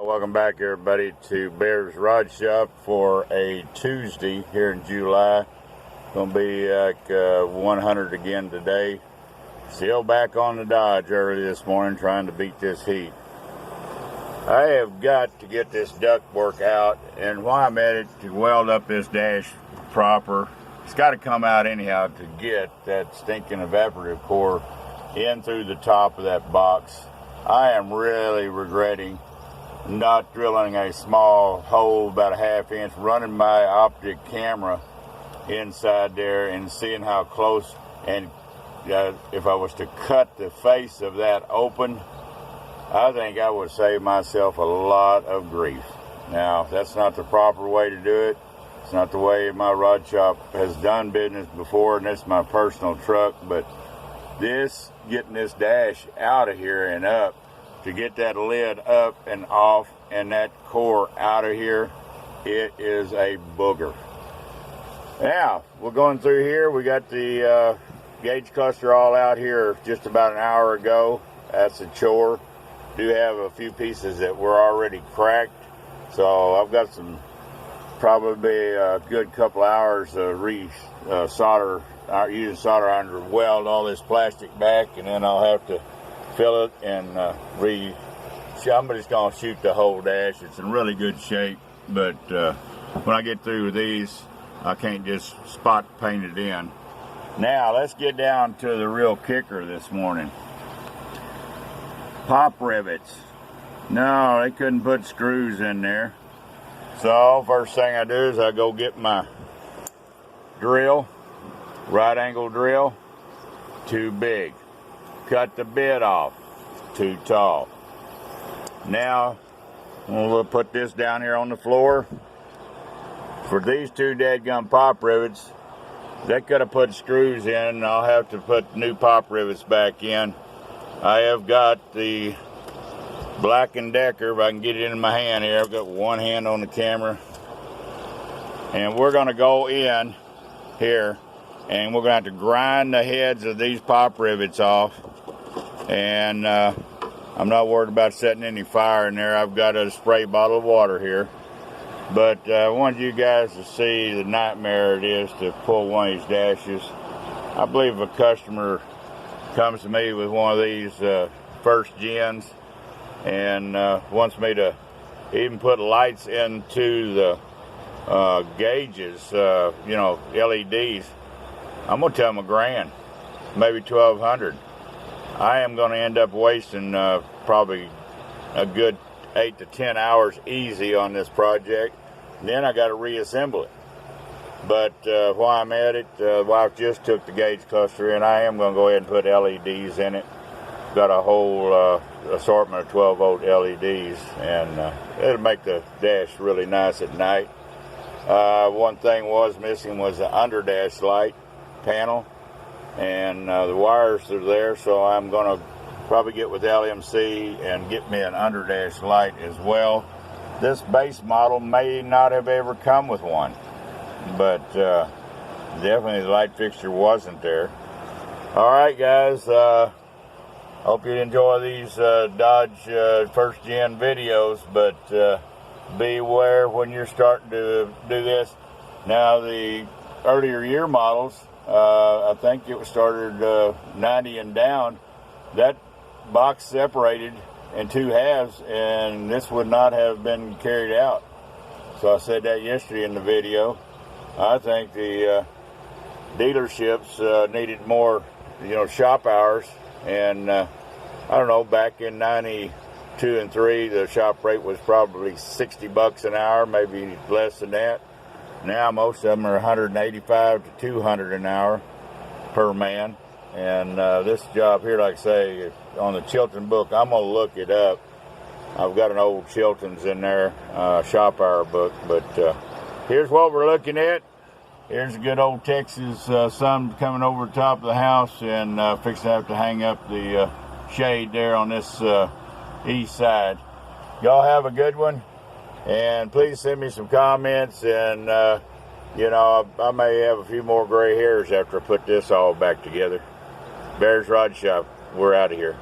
Welcome back, everybody, to Bear's Rod Shop for a Tuesday here in July. Gonna be like 100 again today. Still back on the Dodge early this morning, trying to beat this heat. I have got to get this ductwork out, and while I'm at it, to weld up this dash proper, it's got to come out anyhow to get that stinking evaporative core in through the top of that box. I am really regretting not drilling a small hole about a ½ inch, running my optic camera inside there and seeing how close, and if I was to cut the face of that open, I think I would save myself a lot of grief. Now, that's not the proper way to do it. It's not the way my rod shop has done business before, and it's my personal truck, but getting this dash out of here and up, to get that lid up and off and that core out of here, it is a booger. Now, we're going through here. We got the gauge cluster all out here just about an hour ago. That's a chore. Do have a few pieces that were already cracked, so I've got probably a good couple hours of solder, using solder iron to weld all this plastic back, and then I'll have to fill it and I'm just going to shoot the whole dash. It's in really good shape, but when I get through with these, I can't just spot paint it in. Now, let's get down to the real kicker this morning. Pop rivets. No, they couldn't put screws in there. So, first thing I do is I go get my drill, right angle drill, too big. Cut the bit off, too tall. Now, we'll put this down here on the floor. For these two dadgum pop rivets, they could have put screws in, and I'll have to put new pop rivets back in. I have got the Black & Decker, if I can get it in my hand here. I've got one hand on the camera. And we're going to go in here, and we're going to have to grind the heads of these pop rivets off. And I'm not worried about setting any fire in there. I've got a spray bottle of water here. But I want you guys to see the nightmare it is to pull one of these dashes. I believe a customer comes to me with one of these first gens and wants me to even put lights into the gauges, LEDs. I'm going to tell them $1,000, maybe $1,200. I am going to end up wasting probably a good 8 to 10 hours easy on this project. Then I got to reassemble it. But while I'm at it, the wife just took the gauge cluster in. I am going to go ahead and put LEDs in it. Got a whole assortment of 12-volt LEDs, and it'll make the dash really nice at night. One thing was missing was the underdash light panel, and the wires are there, so I'm going to probably get with LMC and get me an underdash light as well. This base model may not have ever come with one, but definitely the light fixture wasn't there. All right, guys, hope you enjoy these Dodge first gen videos, but beware when you're starting to do this. Now, the earlier year models, I think it was started 90 and down, that box separated in two halves, and this would not have been carried out. So I said that yesterday in the video. I think the dealerships needed more, shop hours, and I don't know, back in 92 and 3, the shop rate was probably $60 an hour, maybe less than that. Now most of them are $185 to $200 an hour per man. And this job here, like I say, on the Chilton book, I'm going to look it up. I've got an old Chilton's in there, shop hour book. But here's what we're looking at. Here's a good old Texas sun coming over the top of the house, and fixing to have to hang up the shade there on this east side. Y'all have a good one. And please send me some comments, and I may have a few more gray hairs after I put this all back together. Bear's Rod Shop, we're out of here.